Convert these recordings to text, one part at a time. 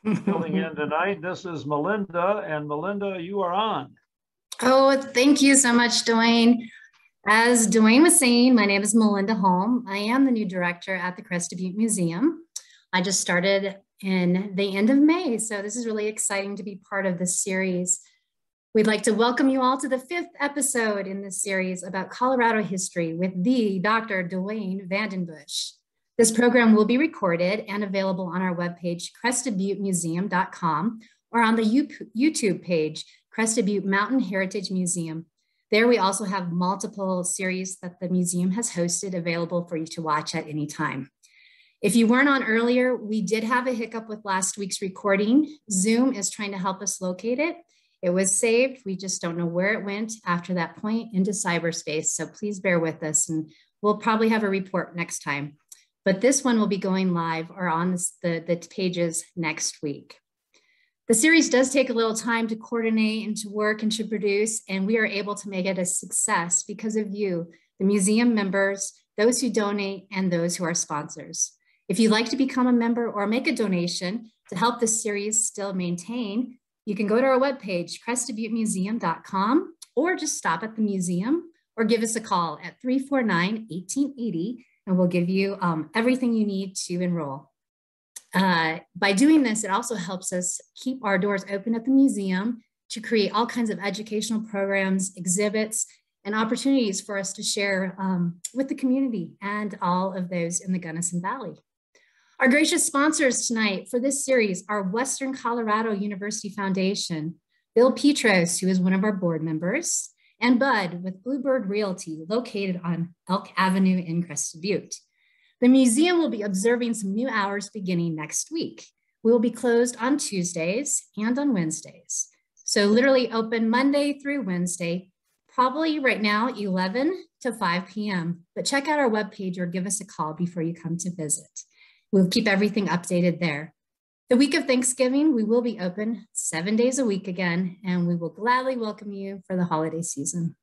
Filling in tonight. This is Melinda, and Melinda, you are on. Oh, thank you so much, Duane. As Duane was saying, my name is Melinda Holm. I am the new director at the Crested Butte Museum. I just started in the end of May, so this is really exciting to be part of this series. We'd like to welcome you all to the 5th episode in this series about Colorado history with the Dr. Duane Vandenbusche. This program will be recorded and available on our webpage, crestedbuttemuseum.com, or on the YouTube page, Crested Butte Mountain Heritage Museum. There we also have multiple series that the museum has hosted available for you to watch at any time. If you weren't on earlier, we did have a hiccup with last week's recording. Zoom is trying to help us locate it. It was saved. We just don't know where it went after that point into cyberspace. So please bear with us and we'll probably have a report next time. But this one will be going live or on the pages next week. The series does take a little time to coordinate and to work and to produce, and we are able to make it a success because of you, the museum members, those who donate, and those who are sponsors. If you'd like to become a member or make a donation to help this series still maintain, you can go to our webpage, crestedbuttemuseum.com, or just stop at the museum or give us a call at 349-1880, and we'll give you everything you need to enroll. By doing this, it also helps us keep our doors open at the museum to create all kinds of educational programs, exhibits, and opportunities for us to share with the community and all of those in the Gunnison Valley. Our gracious sponsors tonight for this series are Western Colorado University Foundation, Bill Petros, who is one of our board members, and Bud with Bluebird Realty, located on Elk Avenue in Crested Butte. The museum will be observing some new hours beginning next week. We will be closed on Tuesdays and on Wednesdays. So literally open Monday through Wednesday, probably right now 11 to 5 p.m. But check out our webpage or give us a call before you come to visit. We'll keep everything updated there. The week of Thanksgiving, we will be open 7 days a week again, and we will gladly welcome you for the holiday season.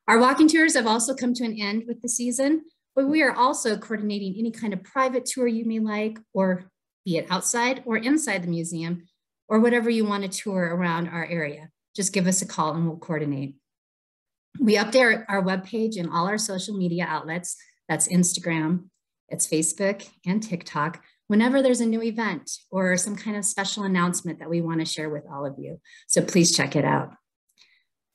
Our walking tours have also come to an end with the season, but we are also coordinating any kind of private tour you may like, or be it outside or inside the museum, or whatever you want to tour around our area. Just give us a call and we'll coordinate. We update our webpage and all our social media outlets. That's Instagram, it's Facebook and TikTok, whenever there's a new event or some kind of special announcement that we want to share with all of you. So please check it out.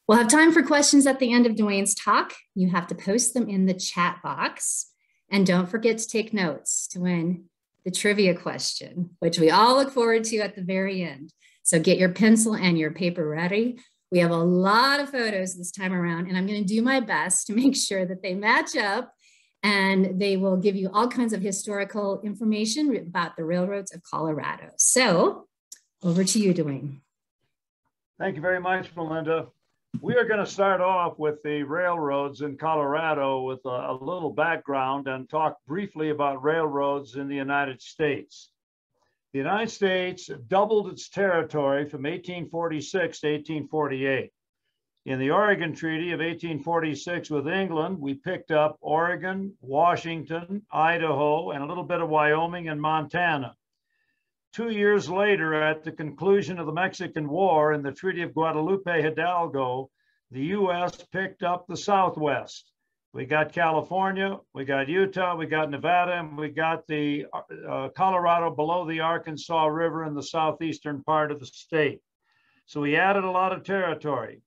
We'll have time for questions at the end of Duane's talk. You have to post them in the chat box. And don't forget to take notes to win the trivia question, which we all look forward to at the very end. So get your pencil and your paper ready. We have a lot of photos this time around, and I'm going to do my best to make sure that they match up, and they will give you all kinds of historical information about the railroads of Colorado. So over to you, Duane. Thank you very much, Melinda. We are going to start off with the railroads in Colorado with a little background and talk briefly about railroads in the United States. The United States doubled its territory from 1846 to 1848. In the Oregon Treaty of 1846 with England, we picked up Oregon, Washington, Idaho, and a little bit of Wyoming and Montana. 2 years later, at the conclusion of the Mexican War and the Treaty of Guadalupe Hidalgo, the U.S. picked up the Southwest. We got California, we got Utah, we got Nevada, and we got the Colorado below the Arkansas River in the southeastern part of the state. So we added a lot of territory.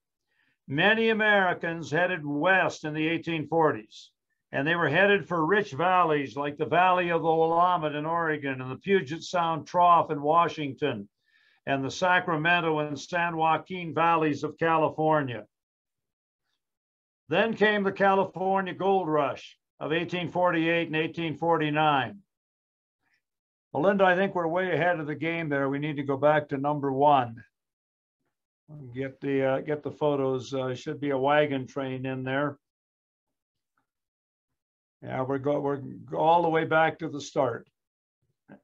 Many Americans headed west in the 1840s. And they were headed for rich valleys like the Valley of the Willamette in Oregon and the Puget Sound Trough in Washington and the Sacramento and San Joaquin valleys of California. Then came the California Gold Rush of 1848 and 1849. Melinda, I think we're way ahead of the game there. We need to go back to number 1. Get the photos. Should be a wagon train in there. Yeah, we're all the way back to the start.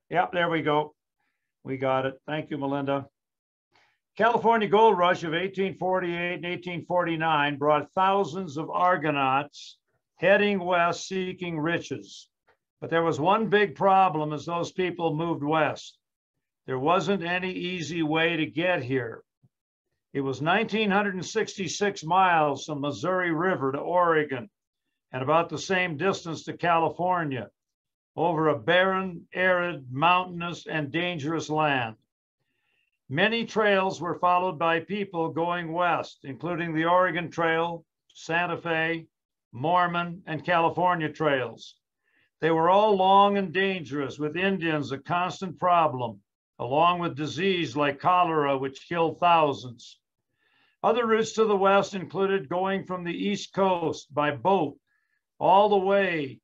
Yep, there we go. We got it. Thank you, Melinda. California Gold Rush of 1848 and 1849 brought thousands of Argonauts heading west seeking riches. But there was one big problem as those people moved west. There wasn't any easy way to get here. It was 1,966 miles from Missouri River to Oregon, and about the same distance to California, over a barren, arid, mountainous, and dangerous land. Many trails were followed by people going west, including the Oregon Trail, Santa Fe, Mormon, and California trails. They were all long and dangerous, with Indians a constant problem, along with disease like cholera, which killed thousands. Other routes to the west included going from the East Coast by boat all the way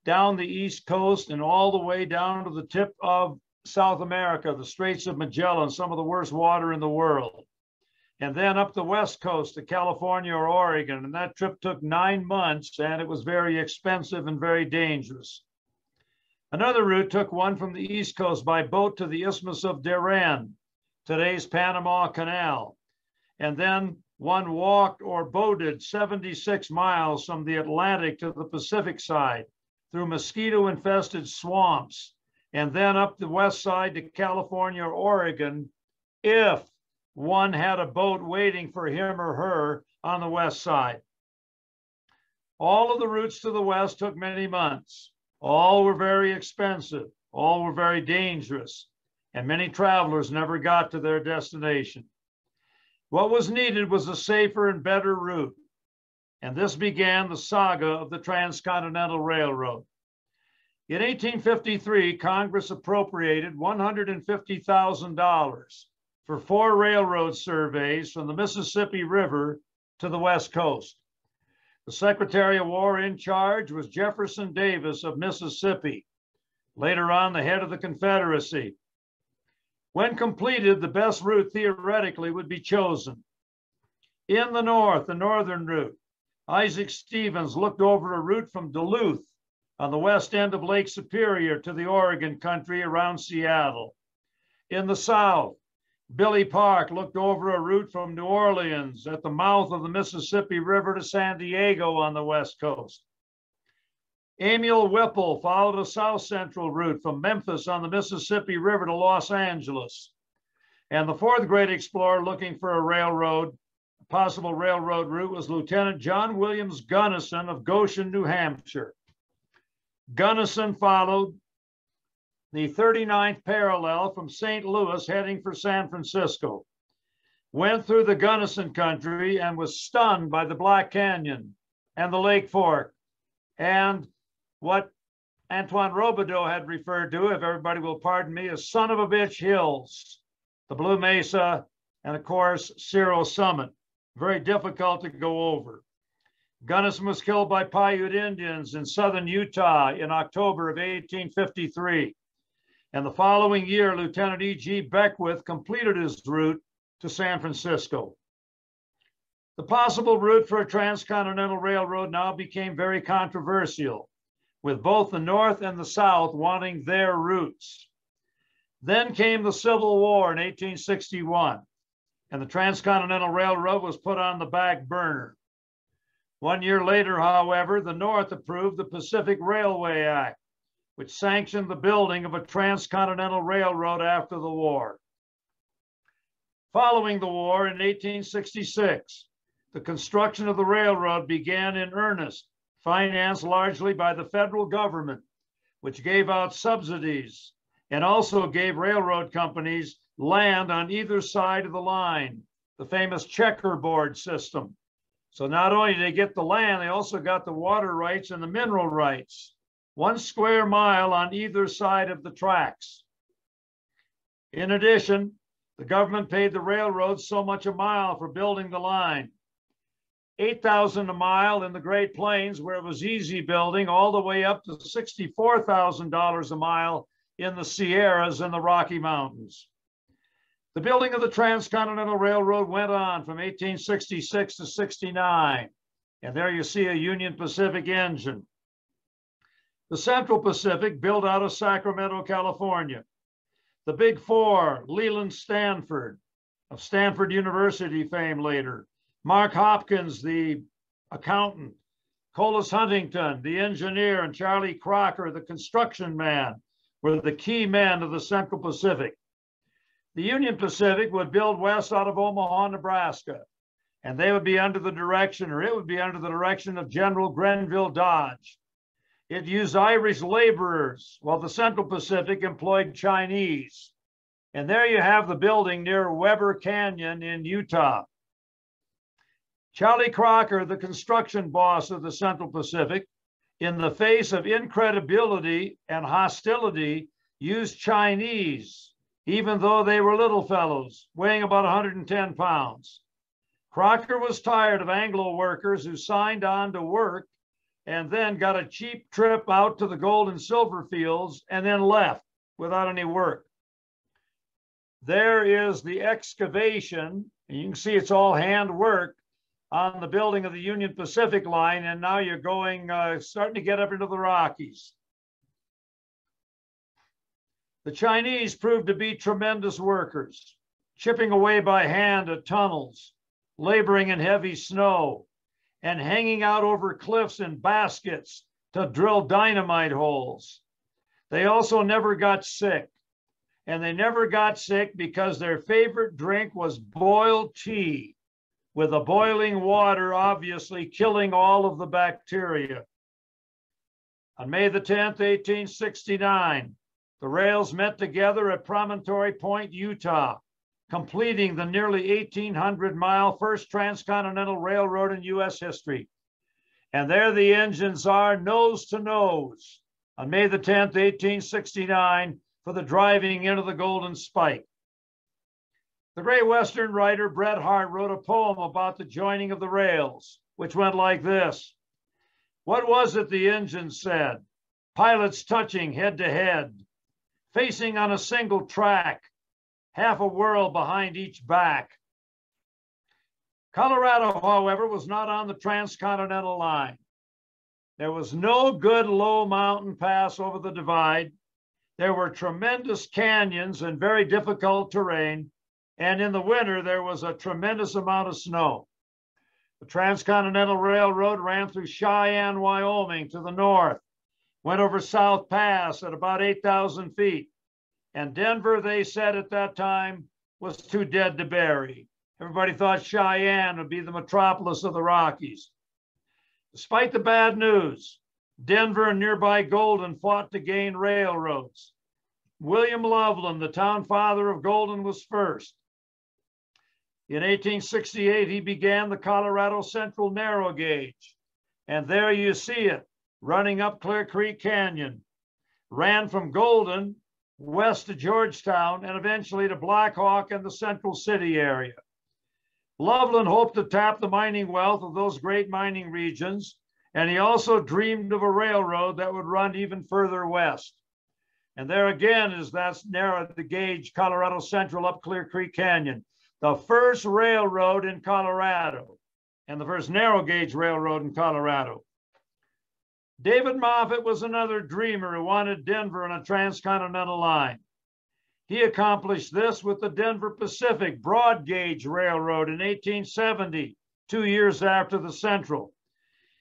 down the East Coast and all the way down to the tip of South America, the Straits of Magellan, some of the worst water in the world. And then up the West Coast to California or Oregon. And that trip took 9 months, and it was very expensive and very dangerous. Another route took one from the East Coast by boat to the Isthmus of Darien, today's Panama Canal. And then one walked or boated 76 miles from the Atlantic to the Pacific side through mosquito-infested swamps, and then up the west side to California or Oregon, if one had a boat waiting for him or her on the west side. All of the routes to the west took many months. All were very expensive. All were very dangerous, and many travelers never got to their destination. What was needed was a safer and better route, and this began the saga of the Transcontinental Railroad. In 1853, Congress appropriated $150,000 for 4 railroad surveys from the Mississippi River to the West Coast. The Secretary of War in charge was Jefferson Davis of Mississippi, later on the head of the Confederacy. When completed, the best route theoretically would be chosen. In the north, the northern route, Isaac Stevens looked over a route from Duluth on the west end of Lake Superior to the Oregon country around Seattle. In the south, Billy Park looked over a route from New Orleans at the mouth of the Mississippi River to San Diego on the west coast. Emil Whipple followed a south central route from Memphis on the Mississippi River to Los Angeles. And the fourth great explorer looking for a railroad, a possible railroad route, was Lieutenant John Williams Gunnison of Goshen, New Hampshire. Gunnison followed the 39th parallel from St. Louis heading for San Francisco, went through the Gunnison country and was stunned by the Black Canyon and the Lake Fork and what Antoine Robideau had referred to, if everybody will pardon me, as son of a bitch hills, the Blue Mesa, and of course, Cerro Summit. Very difficult to go over. Gunnison was killed by Paiute Indians in southern Utah in October of 1853. And the following year, Lieutenant E.G. Beckwith completed his route to San Francisco. The possible route for a transcontinental railroad now became very controversial, with both the North and the South wanting their routes. Then came the Civil War in 1861, and the Transcontinental Railroad was put on the back burner. 1 year later, however, the North approved the Pacific Railway Act, which sanctioned the building of a transcontinental railroad after the war. Following the war in 1866, the construction of the railroad began in earnest, financed largely by the federal government, which gave out subsidies and also gave railroad companies land on either side of the line, the famous checkerboard system. So not only did they get the land, they also got the water rights and the mineral rights, 1 square mile on either side of the tracks. In addition, the government paid the railroads so much a mile for building the line. $8,000 a mile in the Great Plains, where it was easy building, all the way up to $64,000 a mile in the Sierras and the Rocky Mountains. The building of the Transcontinental Railroad went on from 1866 to 69, and there you see a Union Pacific engine. The Central Pacific, built out of Sacramento, California. The Big Four, Leland Stanford, of Stanford University fame later. Mark Hopkins, the accountant. Colas Huntington, the engineer, and Charlie Crocker, the construction man, were the key men of the Central Pacific. The Union Pacific would build west out of Omaha, Nebraska, and they would be under the direction, or it would be under the direction of General Grenville Dodge. It used Irish laborers, while the Central Pacific employed Chinese. And there you have the building near Weber Canyon in Utah. Charlie Crocker, the construction boss of the Central Pacific, in the face of incredibility and hostility, used Chinese, even though they were little fellows, weighing about 110 pounds. Crocker was tired of Anglo workers who signed on to work and then got a cheap trip out to the gold and silver fields and then left without any work. There is the excavation, and you can see it's all handwork on the building of the Union Pacific line, and now you're going, starting to get up into the Rockies. The Chinese proved to be tremendous workers, chipping away by hand at tunnels, laboring in heavy snow, and hanging out over cliffs in baskets to drill dynamite holes. They also never got sick. And they never got sick because their favorite drink was boiled tea, with the boiling water obviously killing all of the bacteria. On May the 10th, 1869, the rails met together at Promontory Point, Utah, completing the nearly 1,800-mile first transcontinental railroad in U.S. history. And there the engines are nose to nose on May the 10th, 1869, for the driving into the Golden Spike. The great Western writer Bret Harte wrote a poem about the joining of the rails, which went like this. What was it the engines said? Pilots touching head to head, facing on a single track, half a world behind each back. Colorado, however, was not on the transcontinental line. There was no good low mountain pass over the divide. There were tremendous canyons and very difficult terrain. And in the winter, there was a tremendous amount of snow. The Transcontinental Railroad ran through Cheyenne, Wyoming to the north, went over South Pass at about 8,000 feet. And Denver, they said at that time, was too dead to bury. Everybody thought Cheyenne would be the metropolis of the Rockies. Despite the bad news, Denver and nearby Golden fought to gain railroads. William Loveland, the town father of Golden, was first. In 1868, he began the Colorado Central Narrow Gauge. And there you see it, running up Clear Creek Canyon. Ran from Golden west to Georgetown and eventually to Black Hawk and the Central City area. Loveland hoped to tap the mining wealth of those great mining regions, and he also dreamed of a railroad that would run even further west. And there again is that narrow the gauge Colorado Central up Clear Creek Canyon, the first railroad in Colorado and the first narrow gauge railroad in Colorado. David Moffat was another dreamer who wanted Denver on a transcontinental line. He accomplished this with the Denver Pacific Broad Gauge Railroad in 1870, 2 years after the Central.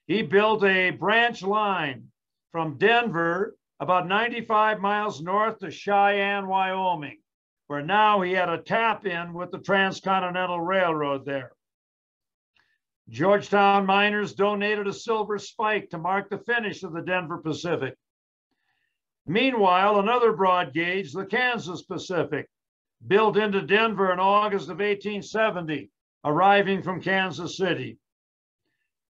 He built a branch line from Denver about 95 miles north to Cheyenne, Wyoming, where now he had a tap in with the Transcontinental Railroad there. Georgetown miners donated a silver spike to mark the finish of the Denver Pacific. Meanwhile, another broad gauge, the Kansas Pacific, built into Denver in August of 1870, arriving from Kansas City.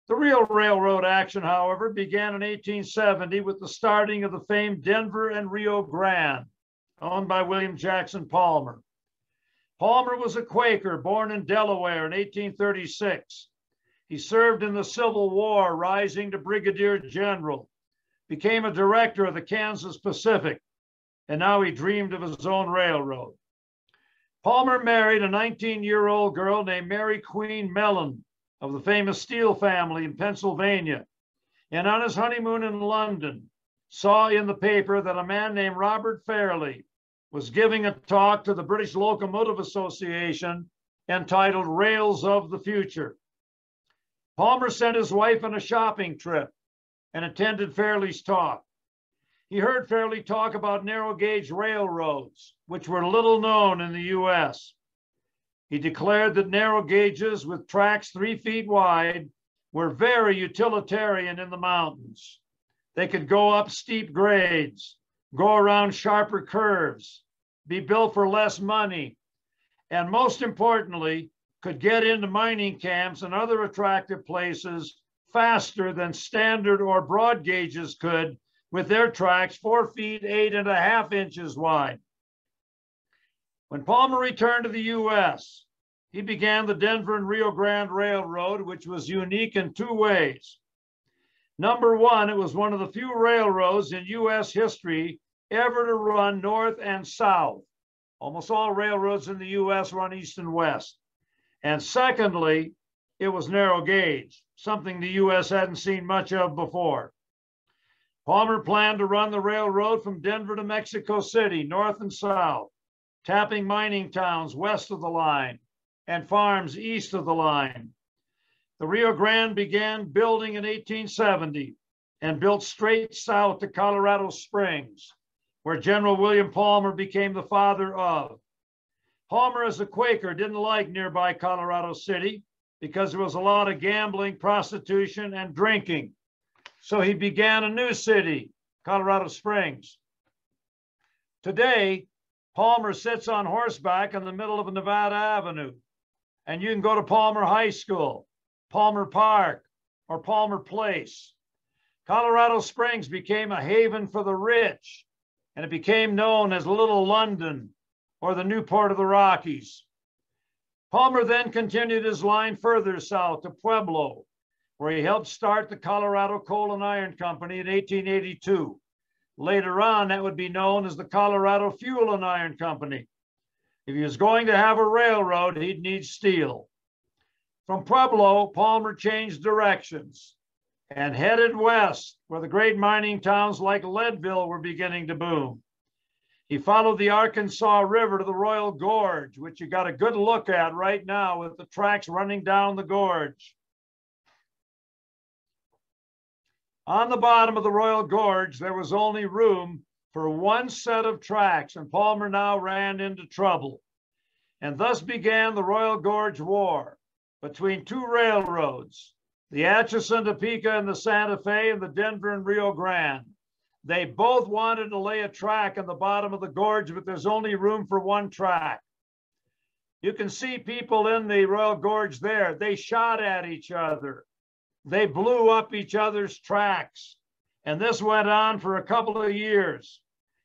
The real railroad action, however, began in 1870 with the starting of the famed Denver and Rio Grande, owned by William Jackson Palmer. Palmer was a Quaker born in Delaware in 1836. He served in the Civil War, rising to brigadier general, became a director of the Kansas Pacific, and now he dreamed of his own railroad. Palmer married a 19-year-old girl named Mary Queen Mellon of the famous Steele family in Pennsylvania, and on his honeymoon in London, saw in the paper that a man named Robert Fairley was giving a talk to the British Locomotive Association entitled Rails of the Future. Palmer sent his wife on a shopping trip and attended Fairley's talk. He heard Fairley talk about narrow gauge railroads, which were little known in the US. He declared that narrow gauges with tracks 3 feet wide were very utilitarian in the mountains. They could go up steep grades, go around sharper curves, be built for less money, and most importantly, could get into mining camps and other attractive places faster than standard or broad gauges could with their tracks 4 feet, 8.5 inches wide. When Palmer returned to the US, he began the Denver and Rio Grande Railroad, which was unique in 2 ways. Number one, it was one of the few railroads in US history ever to run north and south. Almost all railroads in the US run east and west. And secondly, it was narrow gauge, something the US hadn't seen much of before. Palmer planned to run the railroad from Denver to Mexico City, north and south, tapping mining towns west of the line and farms east of the line. The Rio Grande began building in 1870 and built straight south to Colorado Springs, where General William Palmer became the father of. Palmer, as a Quaker, didn't like nearby Colorado City because there was a lot of gambling, prostitution, and drinking. So he began a new city, Colorado Springs. Today, Palmer sits on horseback in the middle of Nevada Avenue, and you can go to Palmer High School, Palmer Park, or Palmer Place. Colorado Springs became a haven for the rich, and it became known as Little London or the Newport of the Rockies. Palmer then continued his line further south to Pueblo, where he helped start the Colorado Coal and Iron Company in 1882. Later on, that would be known as the Colorado Fuel and Iron Company. If he was going to have a railroad, he'd need steel. From Pueblo, Palmer changed directions and headed west, where the great mining towns like Leadville were beginning to boom. He followed the Arkansas River to the Royal Gorge, which you got a good look at right now with the tracks running down the gorge. On the bottom of the Royal Gorge, there was only room for 1 set of tracks, and Palmer now ran into trouble. And thus began the Royal Gorge War between 2 railroads, the Atchison, Topeka, and the Santa Fe, and the Denver and Rio Grande. They both wanted to lay a track in the bottom of the gorge, but there's only room for 1 track. You can see people in the Royal Gorge there. They shot at each other. They blew up each other's tracks. And this went on for a couple of years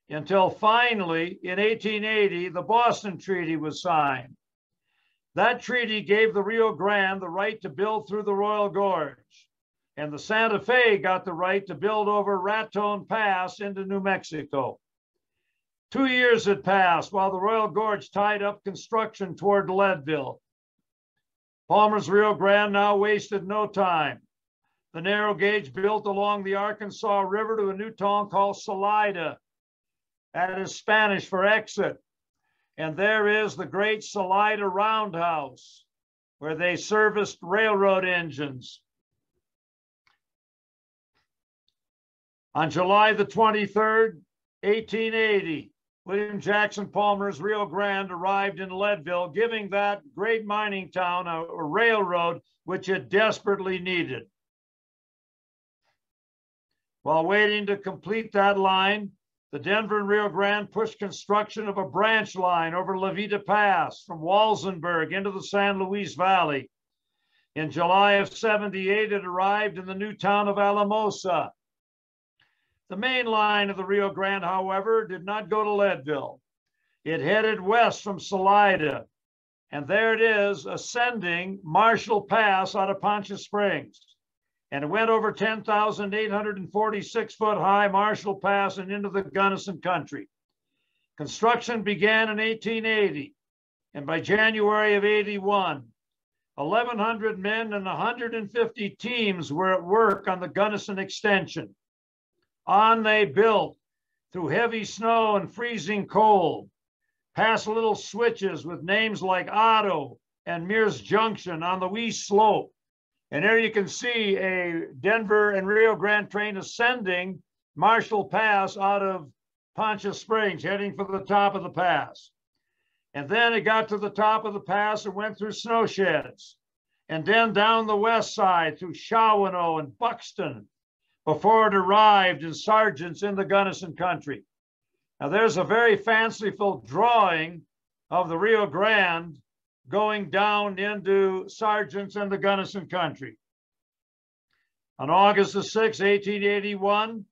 until finally, in 1880, the Boston Treaty was signed. That treaty gave the Rio Grande the right to build through the Royal Gorge, and the Santa Fe got the right to build over Raton Pass into New Mexico. 2 years had passed while the Royal Gorge tied up construction toward Leadville. Palmer's Rio Grande now wasted no time. The narrow gauge built along the Arkansas River to a new town called Salida. That is Spanish for exit. And there is the great Salida Roundhouse, where they serviced railroad engines. On July the 23rd, 1880, William Jackson Palmer's Rio Grande arrived in Leadville, giving that great mining town a railroad which it desperately needed. While waiting to complete that line, the Denver and Rio Grande pushed construction of a branch line over Levita Pass from Walsenburg into the San Luis Valley. In July of 78, it arrived in the new town of Alamosa. The main line of the Rio Grande, however, did not go to Leadville. It headed west from Salida, and there it is, ascending Marshall Pass out of Poncha Springs. And it went over 10,846-foot high Marshall Pass and into the Gunnison country. Construction began in 1880, and by January of 81, 1,100 men and 150 teams were at work on the Gunnison extension. On they built through heavy snow and freezing cold, past little switches with names like Otto and Mears Junction on the east slope. And there you can see a Denver and Rio Grande train ascending Marshall Pass out of Poncha Springs, heading for the top of the pass. And then it got to the top of the pass and went through snow sheds, and then down the west side through Shawano and Buxton before it arrived in Sargent's in the Gunnison country. Now there's a very fanciful drawing of the Rio Grande going down into Sargent's in the Gunnison country. On August the 6th, 1881,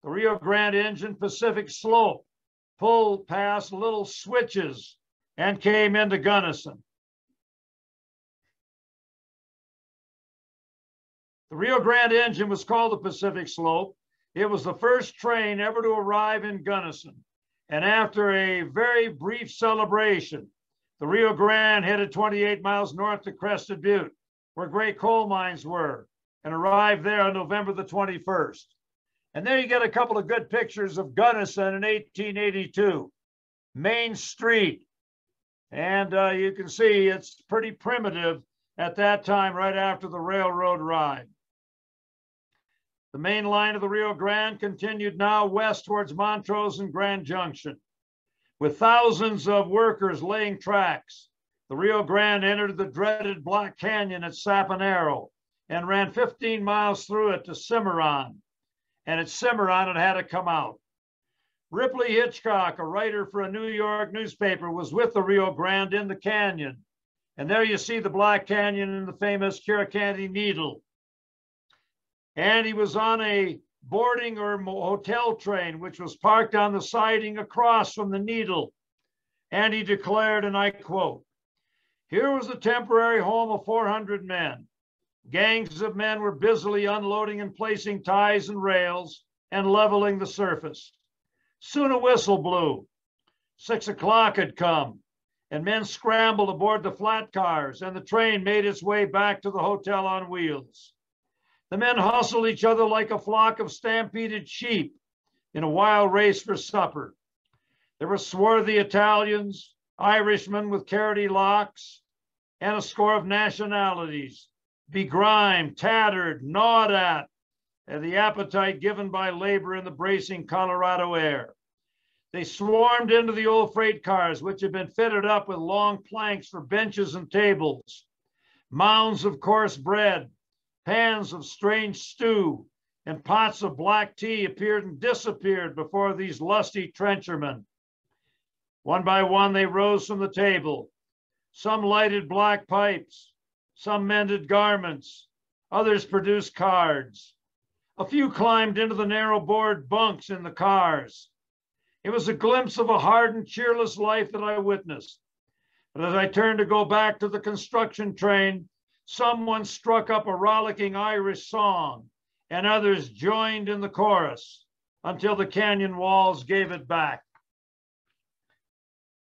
the Rio Grande engine Pacific Slope pulled past little switches and came into Gunnison. The Rio Grande engine was called the Pacific Slope. It was the first train ever to arrive in Gunnison. And after a very brief celebration, the Rio Grande headed 28 miles north to Crested Butte, where great coal mines were, and arrived there on November the 21st. And there you get a couple of good pictures of Gunnison in 1882. Main Street. And you can see it's pretty primitive at that time, right after the railroad ride. The main line of the Rio Grande continued now west towards Montrose and Grand Junction. With thousands of workers laying tracks, the Rio Grande entered the dreaded Black Canyon at Saponaro and ran 15 miles through it to Cimarron. And at Cimarron, it had to come out. Ripley Hitchcock, a writer for a New York newspaper, was with the Rio Grande in the canyon. And there you see the Black Canyon and the famous Curacandy Needle. And he was on a boarding or hotel train, which was parked on the siding across from the Needle. And he declared, and I quote, "Here was the temporary home of 400 men. Gangs of men were busily unloading and placing ties and rails and leveling the surface. Soon a whistle blew. 6 o'clock had come, and men scrambled aboard the flat cars, and the train made its way back to the hotel on wheels. The men hustled each other like a flock of stampeded sheep in a wild race for supper. There were swarthy Italians, Irishmen with carroty locks, and a score of nationalities, begrimed, tattered, gnawed at, and the appetite given by labor in the bracing Colorado air. They swarmed into the old freight cars, which had been fitted up with long planks for benches and tables. Mounds of coarse bread, pans of strange stew, and pots of black tea appeared and disappeared before these lusty trenchermen. One by one, they rose from the table. Some lighted black pipes, some mended garments, others produced cards. A few climbed into the narrow board bunks in the cars. It was a glimpse of a hardened, cheerless life that I witnessed. But as I turned to go back to the construction train, someone struck up a rollicking Irish song, and others joined in the chorus until the canyon walls gave it back.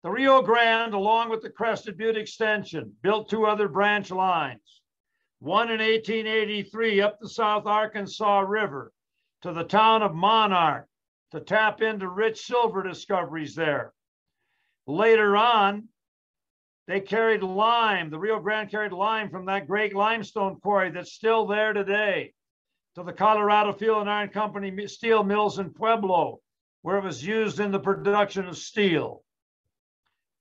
The Rio Grande, along with the Crested Butte extension, built 2 other branch lines. One in 1883 up the South Arkansas River to the town of Monarch to tap into rich silver discoveries there. Later on, they carried lime. The Rio Grande carried lime from that great limestone quarry that's still there today to the Colorado Field and Iron Company steel mills in Pueblo, where it was used in the production of steel.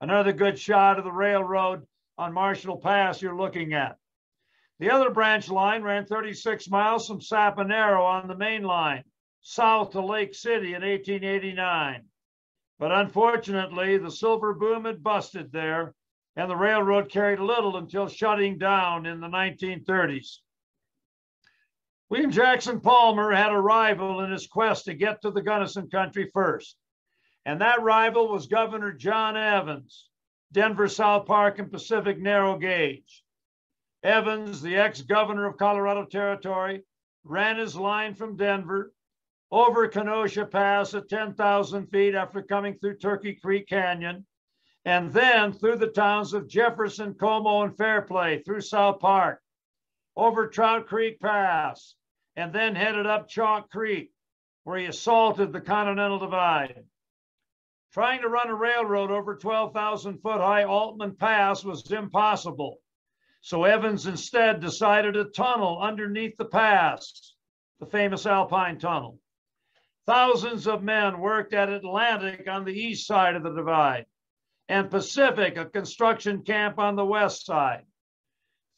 Another good shot of the railroad on Marshall Pass you're looking at. The other branch line ran 36 miles from Saponaro on the main line, south to Lake City in 1889. But unfortunately, the silver boom had busted there, and the railroad carried little until shutting down in the 1930s. William Jackson Palmer had a rival in his quest to get to the Gunnison country first. And that rival was Governor John Evans, Denver, South Park, and Pacific Narrow Gauge. Evans, the ex-governor of Colorado Territory, ran his line from Denver over Kenosha Pass at 10,000 feet after coming through Turkey Creek Canyon, and then through the towns of Jefferson, Como, and Fairplay, through South Park, over Trout Creek Pass, and then headed up Chalk Creek, where he assaulted the Continental Divide. Trying to run a railroad over 12,000-foot high Altman Pass was impossible. So Evans instead decided a tunnel underneath the pass, the famous Alpine Tunnel. Thousands of men worked at Atlantic on the east side of the divide, and Pacific, a construction camp on the west side.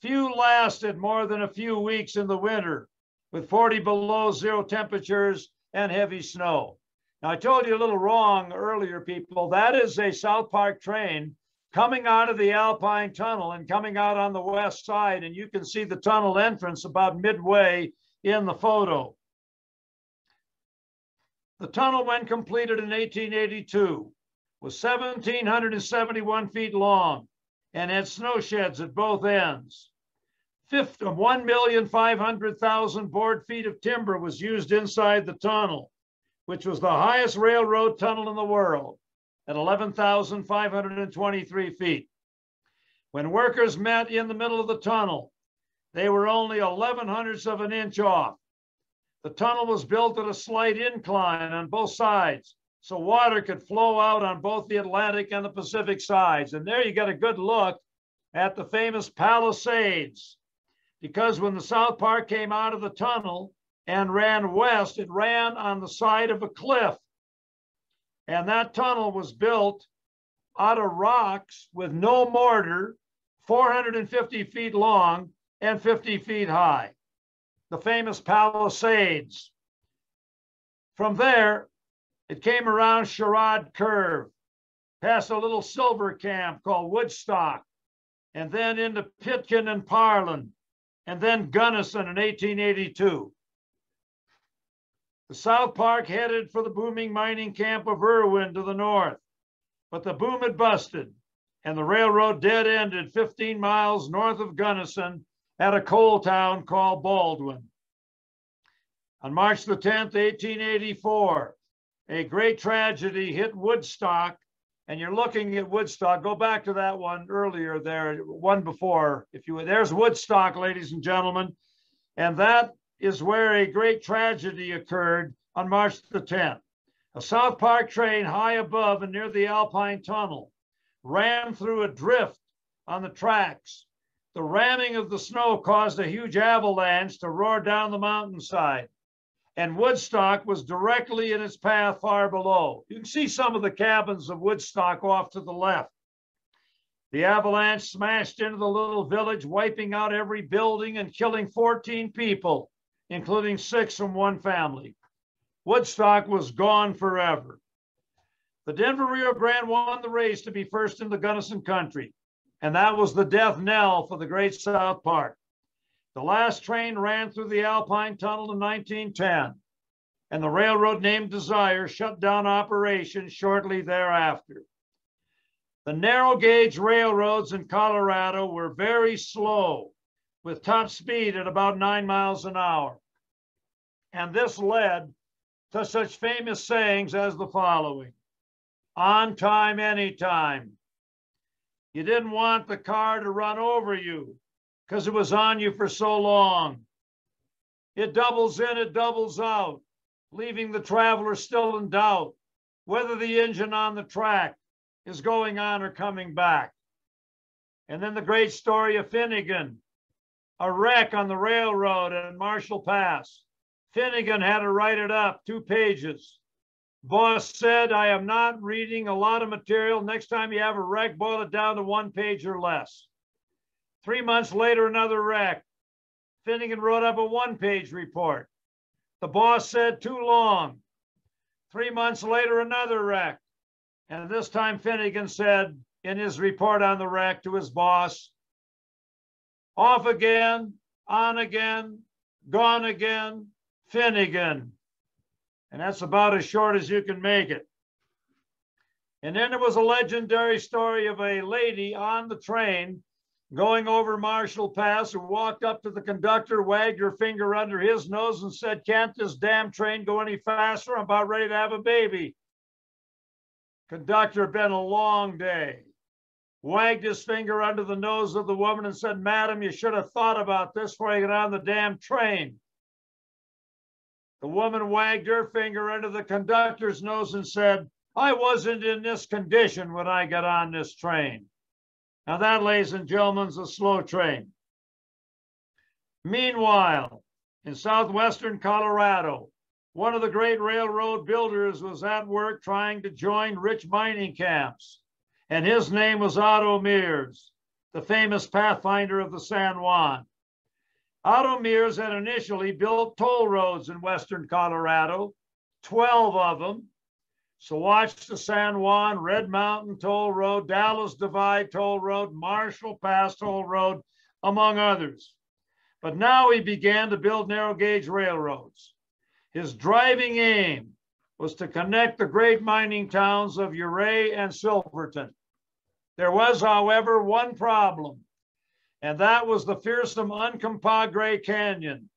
Few lasted more than a few weeks in the winter, with 40 below zero temperatures and heavy snow. Now, I told you a little wrong earlier, people. That is a South Park train coming out of the Alpine Tunnel and coming out on the west side, and you can see the tunnel entrance about midway in the photo. The tunnel, when completed in 1882, was 1,771 feet long and had snow sheds at both ends. 1,500,000 board feet of timber was used inside the tunnel, which was the highest railroad tunnel in the world at 11,523 feet. When workers met in the middle of the tunnel, they were only 11/100ths of an inch off. The tunnel was built at a slight incline on both sides, so water could flow out on both the Atlantic and the Pacific sides. And there you get a good look at the famous Palisades, because when the South Park came out of the tunnel and ran west, it ran on the side of a cliff. And that tunnel was built out of rocks with no mortar, 450 feet long and 50 feet high. The famous Palisades. From there, it came around Sherrod Curve, past a little silver camp called Woodstock, and then into Pitkin and Parlin, and then Gunnison in 1882. The South Park headed for the booming mining camp of Irwin to the north, but the boom had busted, and the railroad dead-ended 15 miles north of Gunnison at a coal town called Baldwin. On March the 10th, 1884, a great tragedy hit Woodstock, and you're looking at Woodstock. Go back to that one earlier there, one before, if you would. There's Woodstock, ladies and gentlemen, and that is where a great tragedy occurred on March the 10th. A South Park train high above and near the Alpine Tunnel ran through a drift on the tracks. The ramming of the snow caused a huge avalanche to roar down the mountainside, and Woodstock was directly in its path far below. You can see some of the cabins of Woodstock off to the left. The avalanche smashed into the little village, wiping out every building and killing 14 people, including 6 from one family. Woodstock was gone forever. The Denver Rio Grande won the race to be first in the Gunnison country, and that was the death knell for the great South Park. The last train ran through the Alpine Tunnel in 1910, and the railroad named Desire shut down operations shortly thereafter. The narrow gauge railroads in Colorado were very slow, with top speed at about 9 miles an hour. And this led to such famous sayings as the following: on time, anytime. You didn't want the car to run over you because it was on you for so long. It doubles in, it doubles out, leaving the traveler still in doubt whether the engine on the track is going on or coming back. And then the great story of Finnegan, a wreck on the railroad at Marshall Pass. Finnegan had to write it up, 2 pages. Boss said, I am not reading a lot of material. Next time you have a wreck, boil it down to 1 page or less. 3 months later, another wreck. Finnegan wrote up a 1-page report. The boss said, too long. 3 months later, another wreck. And this time Finnegan said in his report on the wreck to his boss, off again, on again, gone again, Finnegan. And that's about as short as you can make it. And then there was a legendary story of a lady on the train going over Marshall Pass who walked up to the conductor, wagged her finger under his nose and said, can't this damn train go any faster? I'm about ready to have a baby. Conductor, been a long day. Wagged his finger under the nose of the woman and said, madam, you should have thought about this before you got on the damn train. The woman wagged her finger under the conductor's nose and said, I wasn't in this condition when I got on this train. Now that, ladies and gentlemen, is a slow train. Meanwhile, in southwestern Colorado, one of the great railroad builders, was at work trying to join rich mining camps, and his name was Otto Mears, the famous pathfinder of the San Juan. Otto Mears had initially built toll roads in western Colorado, 12 of them. So watch the San Juan, Red Mountain Toll Road, Dallas Divide Toll Road, Marshall Pass Toll Road, among others. But now he began to build narrow gauge railroads. His driving aim was to connect the great mining towns of Ouray and Silverton. There was, however, one problem, and that was the fearsome Uncompahgre Canyon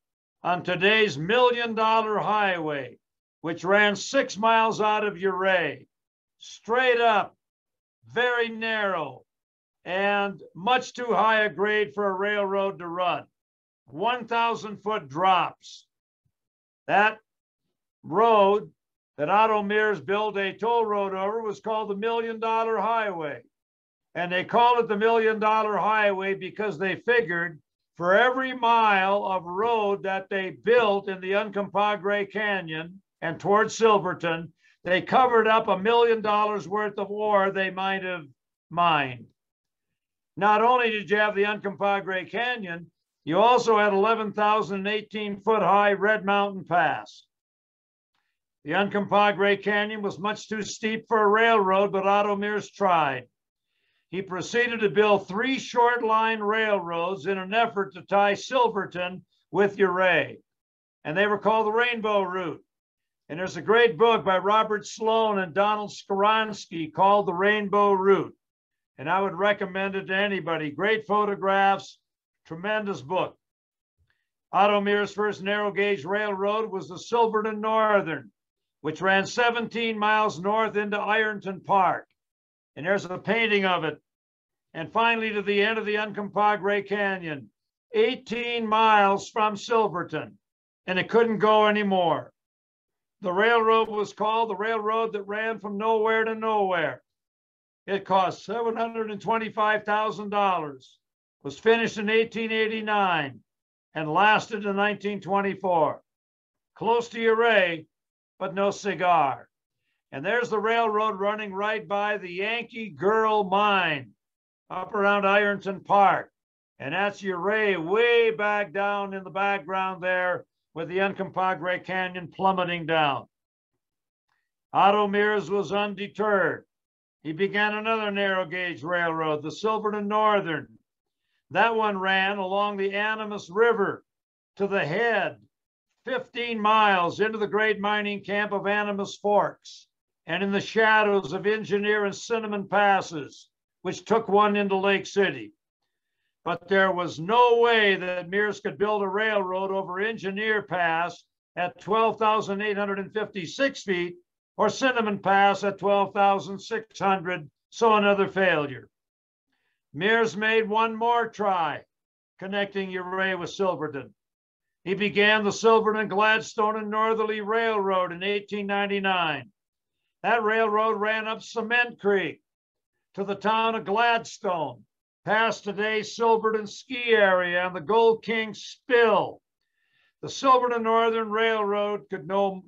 on today's $1 million highway, which ran 6 miles out of Ouray, straight up, very narrow, and much too high a grade for a railroad to run. 1,000-foot drops. That road that Otto Mears built a toll road over was called the $1 Million Highway. And they called it the $1 Million Highway because they figured for every mile of road that they built in the Uncompahgre Canyon and towards Silverton, they covered up $1 million worth of ore they might have mined. Not only did you have the Uncompahgre Canyon, you also had 11,018-foot high Red Mountain Pass. The Uncompahgre Canyon was much too steep for a railroad, but Otto Mears tried. He proceeded to build 3 short line railroads in an effort to tie Silverton with Ouray, and they were called the Rainbow Route. And there's a great book by Robert Sloan and Donald Skoronsky called The Rainbow Route, and I would recommend it to anybody. Great photographs, tremendous book. Otto Mears' first narrow gauge railroad was the Silverton Northern, which ran 17 miles north into Ironton Park. And there's a painting of it. And finally, to the end of the Uncompahgre Canyon, 18 miles from Silverton, and it couldn't go anymore. The railroad was called the railroad that ran from nowhere to nowhere. It cost $725,000, was finished in 1889, and lasted to 1924. Close to Ouray, but no cigar. And there's the railroad running right by the Yankee Girl Mine up around Ironton Park. And that's Ouray way back down in the background there with the Uncompahgre Canyon plummeting down. Otto Mears was undeterred. He began another narrow gauge railroad, the Silverton Northern. That one ran along the Animas River to the head, 15 miles into the great mining camp of Animas Forks, and in the shadows of Engineer and Cinnamon Passes, which took one into Lake City. But there was no way that Mears could build a railroad over Engineer Pass at 12,856 feet or Cinnamon Pass at 12,600, so another failure. Mears made one more try, connecting Ouray with Silverton. He began the Silverton, Gladstone, and Northerly Railroad in 1899. That railroad ran up Cement Creek to the town of Gladstone, past today's Silverton ski area and the Gold King Spill. The Silverton Northern Railroad could no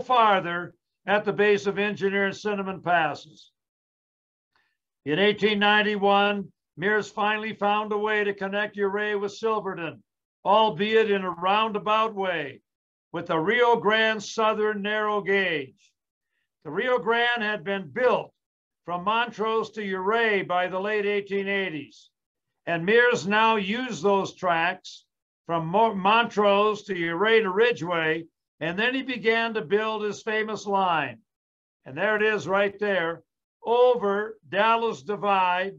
farther at the base of Engineer and Cinnamon Passes. In 1891, Mears finally found a way to connect Ouray with Silverton, albeit in a roundabout way, with the Rio Grande Southern narrow gauge. The Rio Grande had been built from Montrose to Ouray by the late 1880s, and Mears now used those tracks from Montrose to Ouray to Ridgeway, and then he began to build his famous line. And there it is right there, over Dallas Divide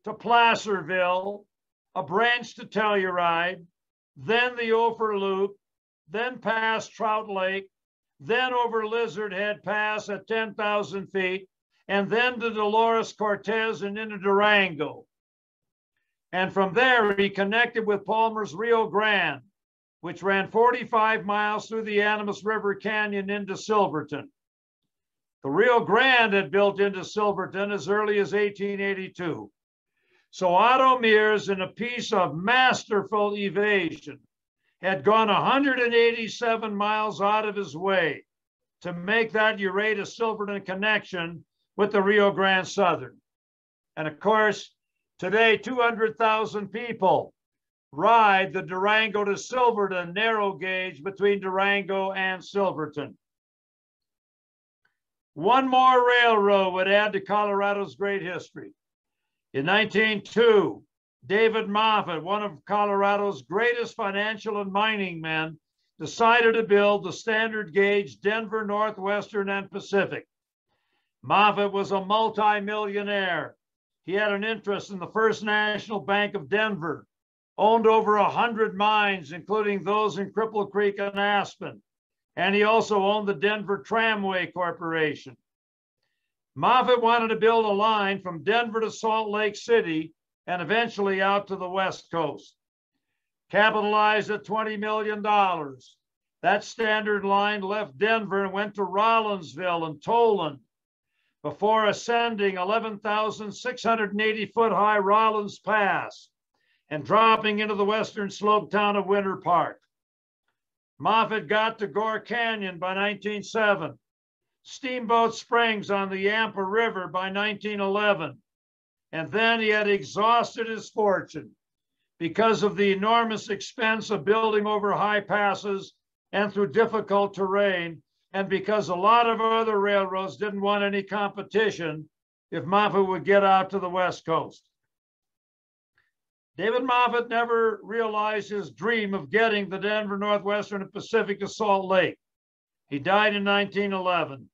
to Placerville, a branch to Telluride, then the Ophir Loop, then past Trout Lake, then over Lizard Head Pass at 10,000 feet, and then to Dolores Cortez and into Durango. And from there, he connected with Palmer's Rio Grande, which ran 45 miles through the Animas River Canyon into Silverton. The Rio Grande had built into Silverton as early as 1882. So Otto Mears, in a piece of masterful evasion, had gone 187 miles out of his way to make that Uræta-Silverton connection with the Rio Grande Southern. And of course, today, 200,000 people ride the Durango to Silverton narrow gauge between Durango and Silverton. One more railroad would add to Colorado's great history. In 1902, David Moffat, one of Colorado's greatest financial and mining men, decided to build the standard gauge Denver, Northwestern, and Pacific. Moffat was a multi-millionaire. He had an interest in the First National Bank of Denver, owned over 100 mines, including those in Cripple Creek and Aspen. And he also owned the Denver Tramway Corporation. Moffat wanted to build a line from Denver to Salt Lake City and eventually out to the West Coast. Capitalized at $20 million. That standard line left Denver and went to Rollinsville and Toland before ascending 11,680-foot high Rollins Pass and dropping into the western slope town of Winter Park. Moffat got to Gore Canyon by 1907, Steamboat Springs on the Yampa River by 1911, and then he had exhausted his fortune because of the enormous expense of building over high passes and through difficult terrain, and because a lot of other railroads didn't want any competition if Moffat would get out to the West Coast. David Moffat never realized his dream of getting the Denver, Northwestern, and Pacific to Salt Lake. He died in 1911.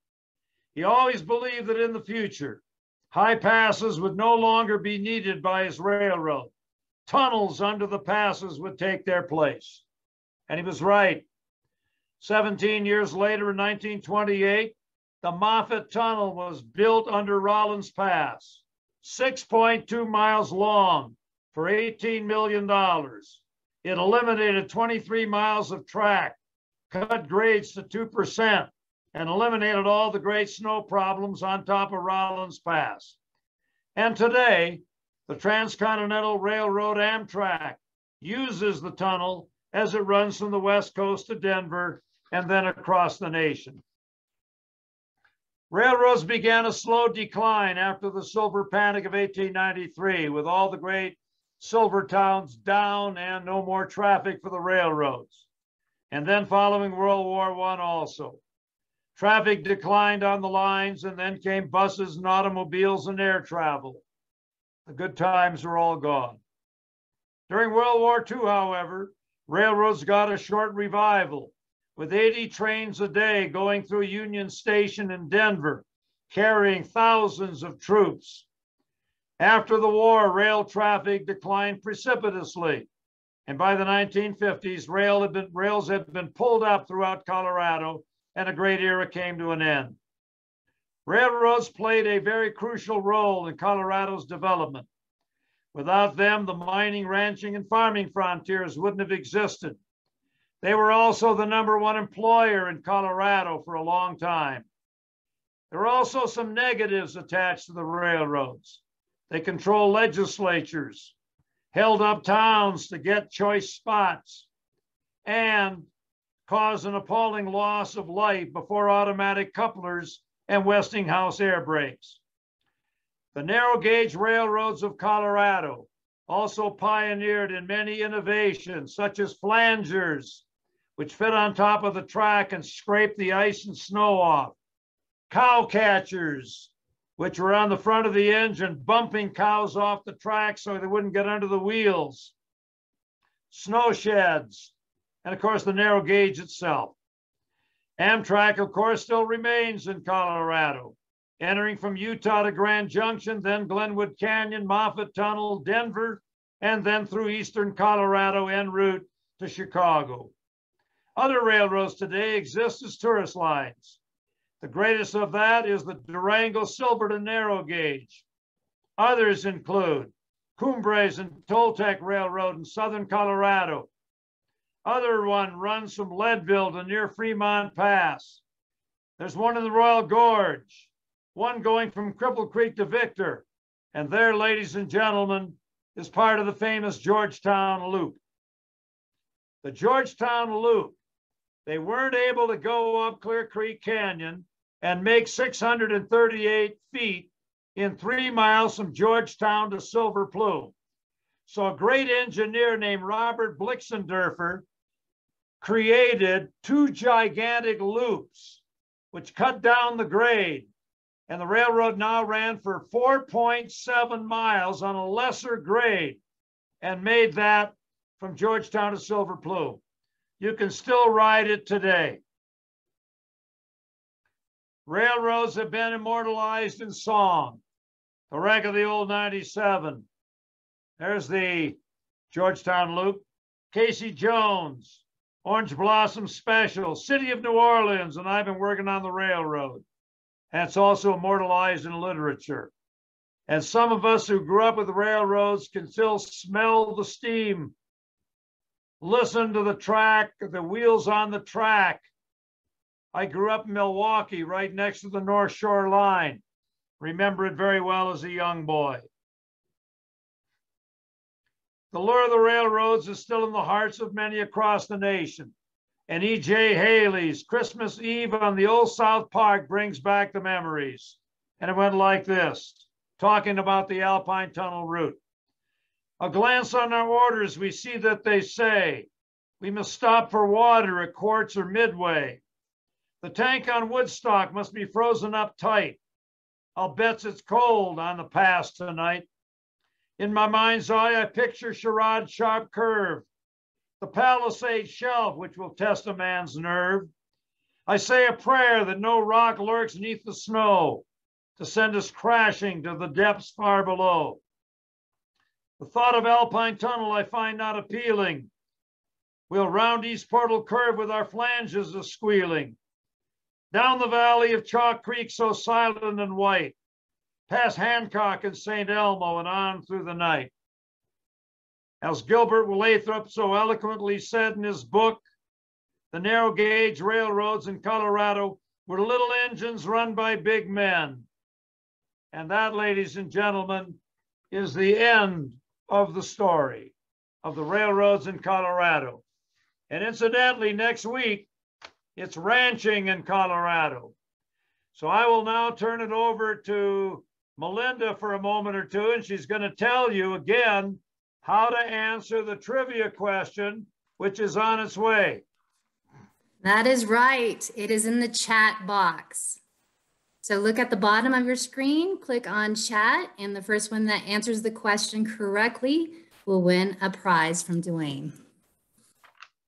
He always believed that in the future, high passes would no longer be needed by his railroad. Tunnels under the passes would take their place. And he was right. 17 years later, in 1928, the Moffat Tunnel was built under Rollins Pass, 6.2 miles long for $18 million. It eliminated 23 miles of track, cut grades to 2%, and eliminated all the great snow problems on top of Rollins Pass. And today, the Transcontinental Railroad Amtrak uses the tunnel as it runs from the West Coast to Denver and then across the nation. Railroads began a slow decline after the silver panic of 1893, with all the great silver towns down and no more traffic for the railroads. And then following World War I also. Traffic declined on the lines, and then came buses and automobiles and air travel. The good times are all gone. During World War II, however, railroads got a short revival, with 80 trains a day going through Union Station in Denver, carrying thousands of troops. After the war, rail traffic declined precipitously, and by the 1950s, rails had been pulled up throughout Colorado, and a great era came to an end. Railroads played a very crucial role in Colorado's development. Without them, the mining, ranching, and farming frontiers wouldn't have existed. They were also the #1 employer in Colorado for a long time. There are also some negatives attached to the railroads. They control legislatures, held up towns to get choice spots, and cause an appalling loss of life before automatic couplers and Westinghouse air brakes. The narrow gauge railroads of Colorado also pioneered in many innovations, such as flangers, which fit on top of the track and scrape the ice and snow off, cow catchers, which were on the front of the engine, bumping cows off the track so they wouldn't get under the wheels, snow sheds, and of course the narrow gauge itself. Amtrak, of course, still remains in Colorado, entering from Utah to Grand Junction, then Glenwood Canyon, Moffat Tunnel, Denver, and then through eastern Colorado en route to Chicago. Other railroads today exist as tourist lines. The greatest of that is the Durango-Silverton narrow gauge. Others include Cumbres and Toltec Railroad in southern Colorado. Other one runs from Leadville to near Fremont Pass. There's one in the Royal Gorge, one going from Cripple Creek to Victor. And there, ladies and gentlemen, is part of the famous Georgetown Loop. the Georgetown Loop. They weren't able to go up Clear Creek Canyon and make 638 feet in 3 miles from Georgetown to Silver Plume. So a great engineer named Robert Blixendorfer created 2 gigantic loops, which cut down the grade. And the railroad now ran for 4.7 miles on a lesser grade and made that from Georgetown to Silver Plume. You can still ride it today. Railroads have been immortalized in song. The wreck of the old 97. There's the Georgetown Loop. Casey Jones, Orange Blossom Special, City of New Orleans, and I've been working on the railroad. And it's also immortalized in literature. And some of us who grew up with the railroads can still smell the steam, listen to the track, the wheels on the track. I grew up in Milwaukee, right next to the North Shore line. Remember it very well as a young boy. The lure of the railroads is still in the hearts of many across the nation. And E.J. Haley's Christmas Eve on the Old South Park brings back the memories. And it went like this, talking about the Alpine Tunnel route. A glance on our orders, we see that they say, we must stop for water at Quartz or Midway. The tank on Woodstock must be frozen up tight. I'll bet it's cold on the pass tonight. In my mind's eye, I picture Sherrod's sharp curve, the Palisade shelf, which will test a man's nerve. I say a prayer that no rock lurks neath the snow to send us crashing to the depths far below. The thought of Alpine Tunnel I find not appealing. We'll round East Portal Curve with our flanges a squealing. Down the valley of Chalk Creek so silent and white, past Hancock and St. Elmo and on through the night. As Gilbert Lathrop so eloquently said in his book, the narrow gauge railroads in Colorado were little engines run by big men. And that, ladies and gentlemen, is the end of the story of the railroads in Colorado. And incidentally, next week, it's ranching in Colorado. So I will now turn it over to Melinda for a moment or two, and she's going to tell you again how to answer the trivia question, which is on its way. That is right. It is in the chat box. So look at the bottom of your screen, click on chat, and the first one that answers the question correctly will win a prize from Duane.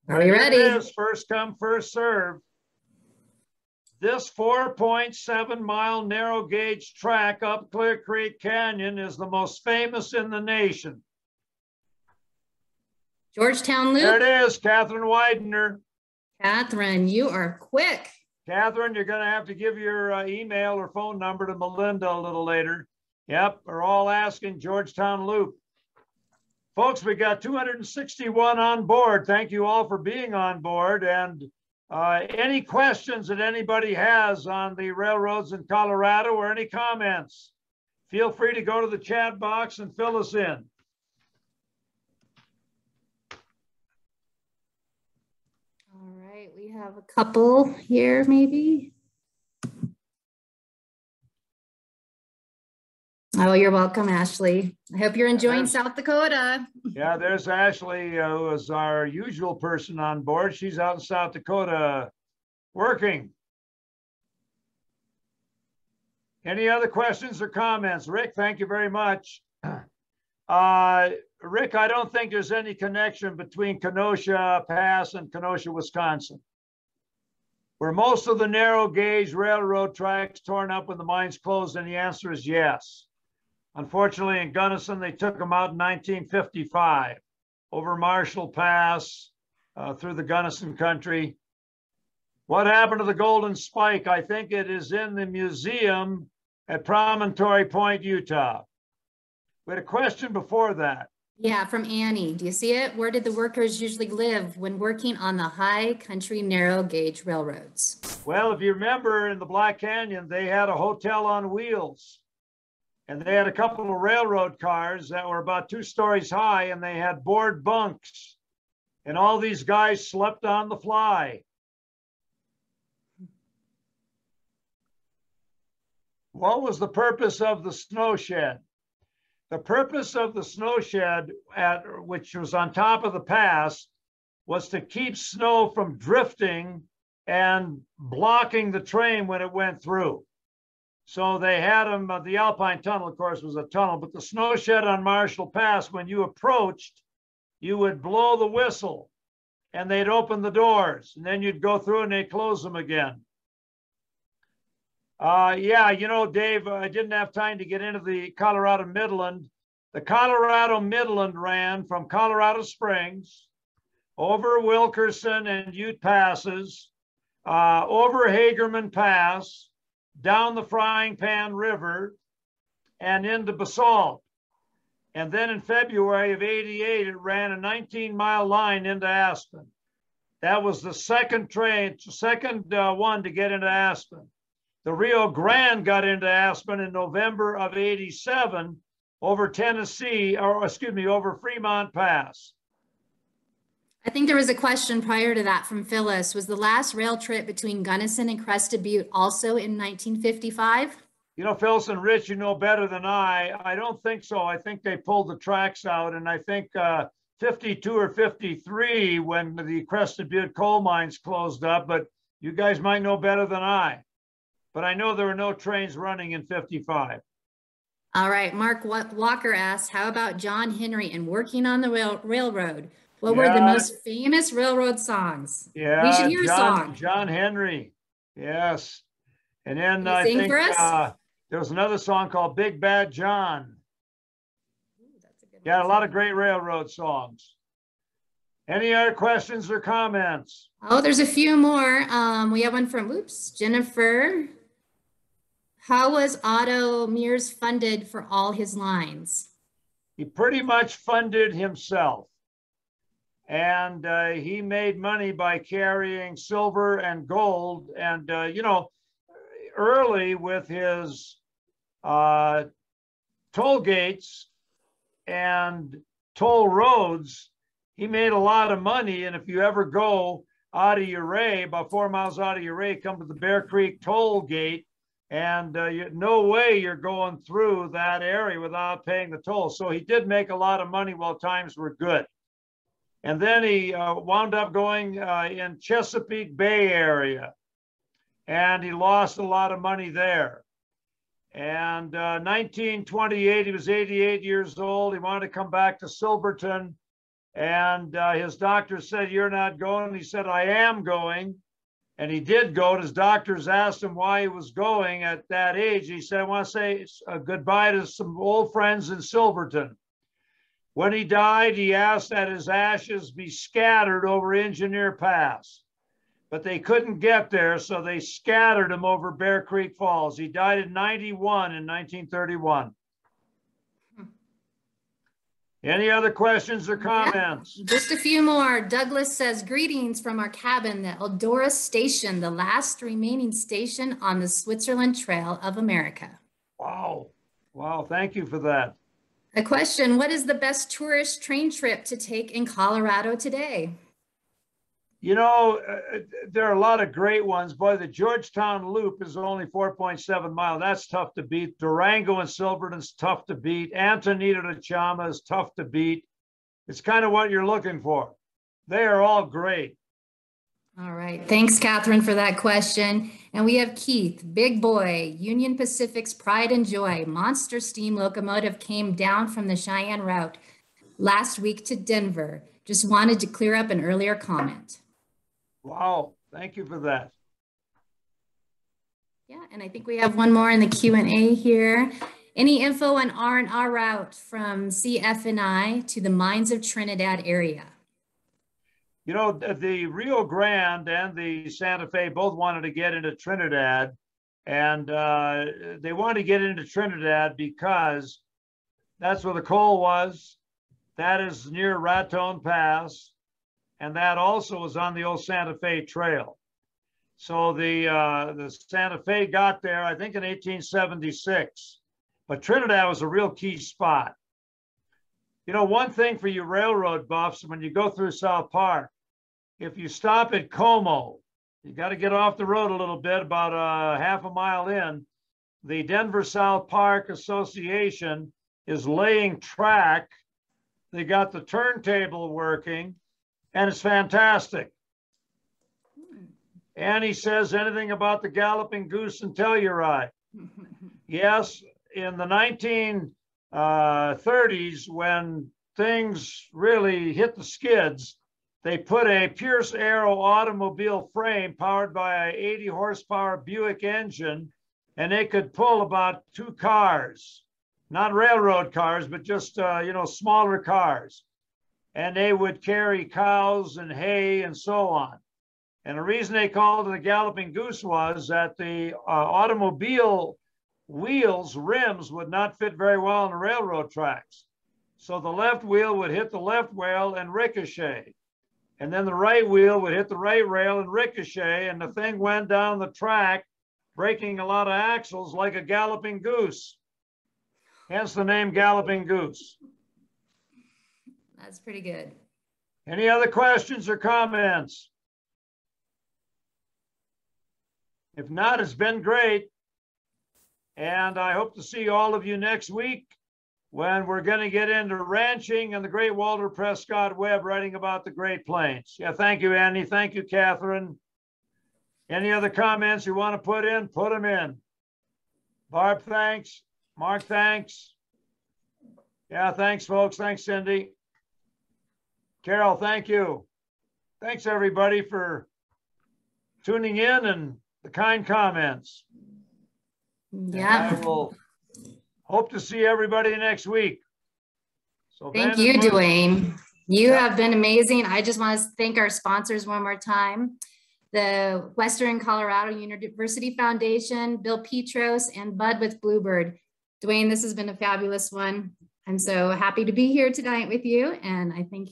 Are you ready? It is first come, first serve. This 4.7 mile narrow gauge track up Clear Creek Canyon is the most famous in the nation. Georgetown Loop. There it is, Catherine Widener. Catherine, you are quick. Catherine, you're going to have to give your email or phone number to Melinda a little later. Yep, we're all asking Georgetown Loop. Folks, we got 261 on board. Thank you all for being on board. And any questions that anybody has on the railroads in Colorado or any comments, feel free to go to the chat box and fill us in. All right, we have a couple here maybe. Oh, you're welcome, Ashley. I hope you're enjoying South Dakota. Yeah, there's Ashley, who is our usual person on board. She's out in South Dakota working. Any other questions or comments? Rick, thank you very much. Rick, I don't think there's any connection between Kenosha Pass and Kenosha, Wisconsin. Were most of the narrow gauge railroad tracks torn up when the mines closed? And the answer is yes. Unfortunately, in Gunnison, they took them out in 1955 over Marshall Pass through the Gunnison country. What happened to the Golden Spike? I think it is in the museum at Promontory Point, Utah. We had a question before that. Yeah, from Annie. Do you see it? Where did the workers usually live when working on the high country narrow gauge railroads? Well, if you remember in the Black Canyon, they had a hotel on wheels. And they had a couple of railroad cars that were about 2 stories high, and they had board bunks. And all these guys slept on the fly. What was the purpose of the snow shed? The purpose of the snow shed, which was on top of the pass, was to keep snow from drifting and blocking the train when it went through. So they had them, the Alpine Tunnel, of course, was a tunnel, but the snow shed on Marshall Pass, when you approached, you would blow the whistle and they'd open the doors, and then you'd go through and they'd close them again. Yeah, you know, Dave, I didn't have time to get into the Colorado Midland. The Colorado Midland ran from Colorado Springs over Wilkerson and Ute Passes, over Hagerman Pass, down the Frying Pan River, and into Basalt. And then in February of '88, it ran a 19-mile line into Aspen. That was the second one to get into Aspen. The Rio Grande got into Aspen in November of '87 over Tennessee, or excuse me, over Fremont Pass. I think there was a question prior to that from Phyllis. Was the last rail trip between Gunnison and Crested Butte also in 1955? You know, Phyllis and Rich, you know better than I don't think so. I think they pulled the tracks out, and I think 52 or 53 when the Crested Butte coal mines closed up, but you guys might know better than I. But I know there were no trains running in 55. All right, Mark Walker asks, how about John Henry and Working on the Railroad? What were the most famous railroad songs? Yeah, we should hear a song. John Henry, yes. And then I think there was another song called Big Bad John. Ooh, that's a good yeah, a lot of great railroad songs. Any other questions or comments? Oh, there's a few more. We have one from, Jennifer. How was Otto Mears funded for all his lines? He pretty much funded himself. And he made money by carrying silver and gold. And, you know, early with his toll gates and toll roads, he made a lot of money. And if you ever go out of Uray, about 4 miles out of Uray, come to the Bear Creek toll gate, and no way you're going through that area without paying the toll. So he did make a lot of money while times were good. And then he wound up going in Chesapeake Bay area, and he lost a lot of money there. And 1928, he was 88 years old. He wanted to come back to Silverton, and his doctor said, "You're not going." He said, "I am going." And he did go, and his doctors asked him why he was going at that age. He said, "I want to say goodbye to some old friends in Silverton." When he died, he asked that his ashes be scattered over Engineer Pass, but they couldn't get there, so they scattered him over Bear Creek Falls. He died at 91 in 1931. Any other questions or comments? Yeah, just a few more. Douglas says, greetings from our cabin, the Eldora Station, the last remaining station on the Switzerland Trail of America. Wow. Wow, thank you for that. A question, what is the best tourist train trip to take in Colorado today? You know, there are a lot of great ones. Boy, the Georgetown Loop is only 4.7 miles. That's tough to beat. Durango and Silverton's tough to beat. Antonito to Chama is tough to beat. It's kind of what you're looking for. They are all great. All right. Thanks, Catherine, for that question. And we have Keith, big boy, Union Pacific's pride and joy. Monster steam locomotive came down from the Cheyenne route last week to Denver. Just wanted to clear up an earlier comment. Wow. Thank you for that. Yeah, and I think we have one more in the Q&A here. Any info on R&R route from CF&I to the Mines of Trinidad area? You know, the Rio Grande and the Santa Fe both wanted to get into Trinidad, and they wanted to get into Trinidad because that's where the coal was. That is near Raton Pass, and that also was on the old Santa Fe Trail. So the Santa Fe got there, I think, in 1876, but Trinidad was a real key spot. You know, one thing for you railroad buffs, when you go through South Park, if you stop at Como, you got to get off the road a little bit, about half a mile in. The Denver South Park Association is laying track. They got the turntable working, and it's fantastic. And he says anything about the Galloping Goose and Telluride. Yes, in the 1930s, when things really hit the skids, they put a Pierce Arrow automobile frame powered by an 80 horsepower Buick engine, and they could pull about 2 cars, not railroad cars, but just, you know, smaller cars. And they would carry cows and hay and so on. And the reason they called it a Galloping Goose was that the automobile wheels, rims would not fit very well on the railroad tracks. So the left wheel would hit the left rail and ricochet. And then the right wheel would hit the right rail and ricochet. And the thing went down the track, breaking a lot of axles like a galloping goose. Hence the name Galloping Goose. That's pretty good. Any other questions or comments? If not, it's been great. And I hope to see all of you next week when we're going to get into ranching and the great Walter Prescott Webb writing about the Great Plains. Yeah, thank you, Andy. Thank you, Catherine. Any other comments you want to put in? Put them in. Barb, thanks. Mark, thanks. Yeah, thanks, folks. Thanks, Cindy. Carol, thank you. Thanks, everybody, for tuning in and the kind comments. Yeah. And I will hope to see everybody next week. So thank you, Duane. You have been amazing. I just want to thank our sponsors one more time. The Western Colorado University Foundation, Bill Petros, and Bud with Bluebird. Duane, this has been a fabulous one. I'm so happy to be here tonight with you, and I think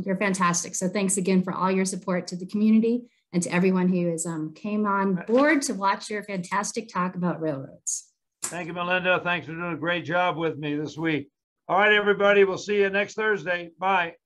you're fantastic. So thanks again for all your support to the community and to everyone who has came on board to watch your fantastic talk about railroads. Thank you, Melinda. Thanks for doing a great job with me this week. All right, everybody, we'll see you next Thursday. Bye.